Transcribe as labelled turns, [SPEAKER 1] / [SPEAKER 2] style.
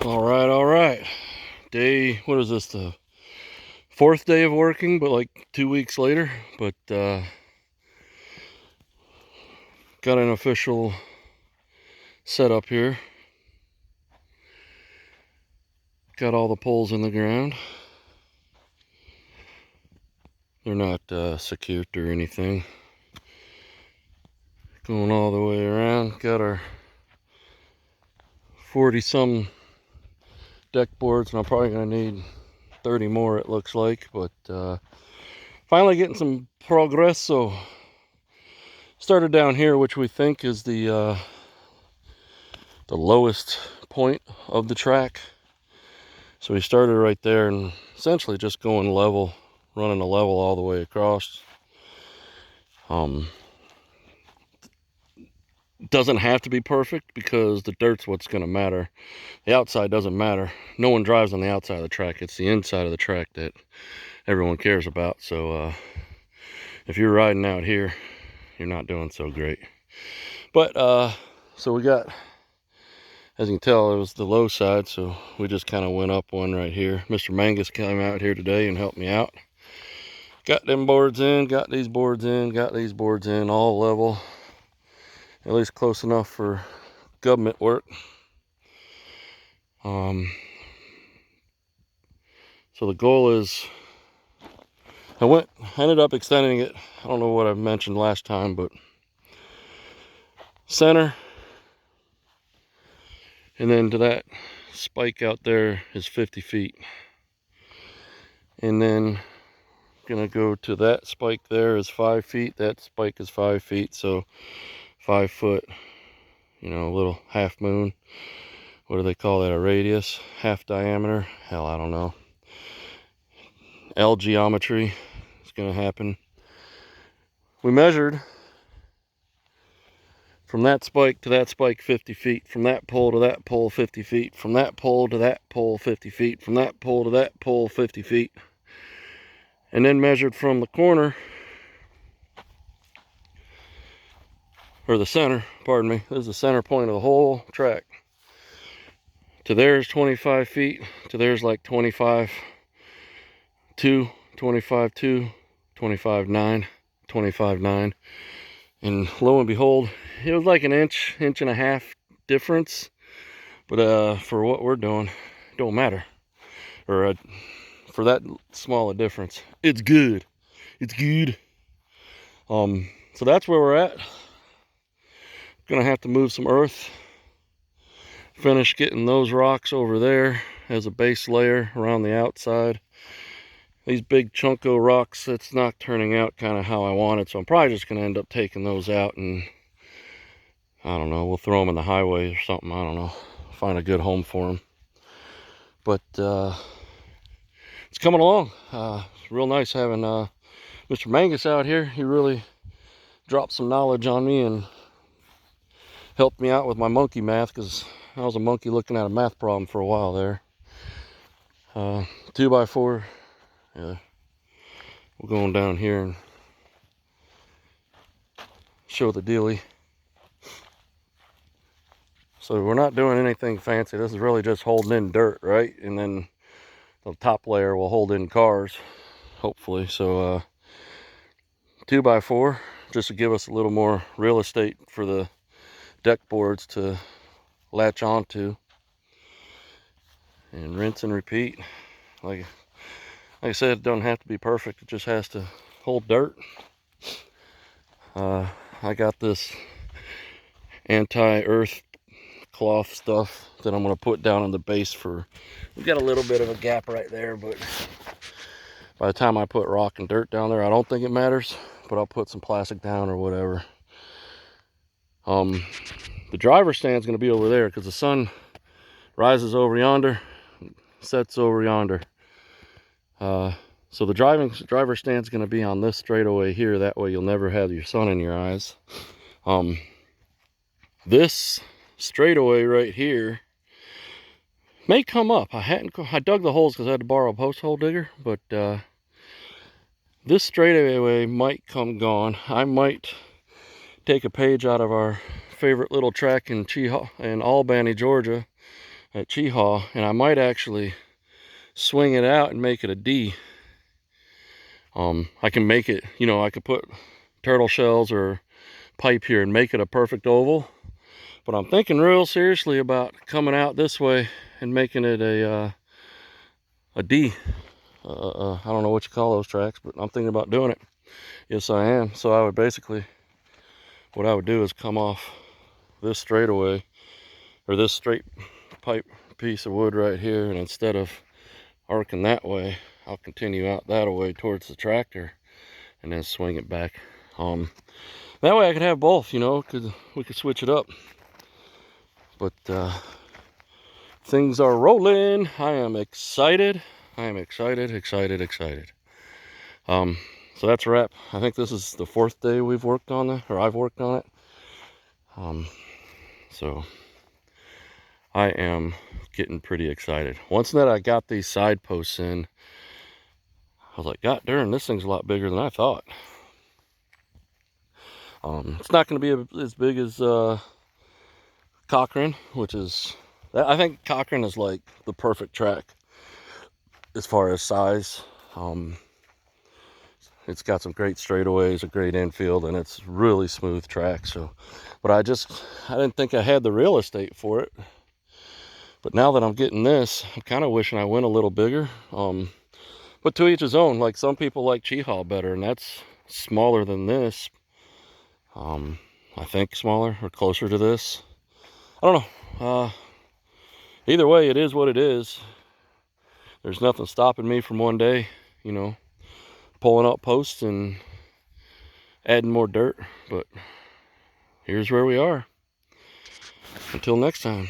[SPEAKER 1] All right. Day, what is this, the fourth day of working, but like 2 weeks later. But got an official setup here. Got all the poles in the ground. They're not secured or anything. Going all the way around. Got our 40-some deck boards, and I'm probably going to need 30 more, it looks like. But finally getting some progress. So started down here, which we think is the lowest point of the track. So we started right there and essentially just going level, running a level all the way across. Doesn't have to be perfect because the dirt's what's going to matter. The outside doesn't matter. No one drives on the outside of the track. It's the inside of the track that everyone cares about. So if you're riding out here, you're not doing so great. But so we got, as you can tell, it was the low side, so we just kind of went up one right here. Mr. Mangus came out here today and helped me out. Got them boards in, got these boards in, got these boards in, all level. At least close enough for government work. So the goal is, I ended up extending it. I don't know what I mentioned last time, but center, and then to that spike out there is 50 feet. And then gonna go to that spike there is 5 feet. That spike is 5 feet, so 5 foot, you know, a little half moon. What do they call that? A radius, half diameter? Hell, I don't know. L geometry is gonna happen. We measured from that spike to that spike 50 feet, from that pole to that pole 50 feet, from that pole to that pole 50 feet, from that pole to that pole 50 feet, and then measured from the corner, or the center, pardon me, this is the center point of the whole track, to there's 25 feet, to there's like 25 2, 25 2, 25 9, 25 9, and lo and behold, it was like an inch and a half difference. But for what we're doing, it don't matter. Or for that small a difference, it's good. It's good. So that's where we're at. Gonna have to move some earth. Finish getting those rocks over there as a base layer around the outside. These big chunko rocks, it's not turning out kind of how I want it, so I'm probably just gonna end up taking those out, and I don't know, we'll throw them in the highway or something. I don't know, find a good home for them. But it's coming along. It's real nice having Mr. Mangus out here. He really dropped some knowledge on me and helped me out with my monkey math, because I was a monkey looking at a math problem for a while there. 2x4. Yeah, we're going down here and show the dealie. So we're not doing anything fancy. This is really just holding in dirt, right? And then the top layer will hold in cars, hopefully. So 2x4, just to give us a little more real estate for the deck boards to latch onto, and rinse and repeat. Like I said, it doesn't have to be perfect. It just has to hold dirt. I got this anti-earth cloth stuff that I'm going to put down on the base for, we got a little bit of a gap right there, but by the time I put rock and dirt down there, I don't think it matters, but I'll put some plastic down or whatever. The driver stand's going to be over there because the sun rises over yonder, sets over yonder. So the driver stand's going to be on this straightaway here. That way you'll never have your sun in your eyes. This straightaway right here may come up. I dug the holes because I had to borrow a post hole digger, but this straightaway might come gone. I might take a page out of our favorite little track in Albany, Georgia, at Cheehaw, and I might actually swing it out and make it a D. I can make it, you know, I could put turtle shells or pipe here and make it a perfect oval, but I'm thinking real seriously about coming out this way and making it a D. I don't know what you call those tracks, but I'm thinking about doing it. Yes, I am. So I would basically, what I would do is come off this straightaway, or this straight pipe piece of wood right here, and instead of arcing that way, I'll continue out that way towards the tractor and then swing it back. That way I could have both, you know, because we could switch it up. But things are rolling. I am excited. I am excited. So that's a wrap. I think this is the 4th day we've worked on it, or I've worked on it. So I am getting pretty excited. Once that I got these side posts in, I was like, God darn, this thing's a lot bigger than I thought. It's not going to be as big as Cochrane, which is, I think Cochrane is like the perfect track as far as size. It's got some great straightaways, a great infield, and it's really smooth track. So, but I didn't think I had the real estate for it. But now that I'm getting this, I'm kind of wishing I went a little bigger. But to each his own. Like, some people like Cheehaw better, and that's smaller than this. I think smaller or closer to this. I don't know. Either way, it is what it is. There's nothing stopping me from one day, you know, pulling up posts and adding more dirt. But here's where we are. Until next time.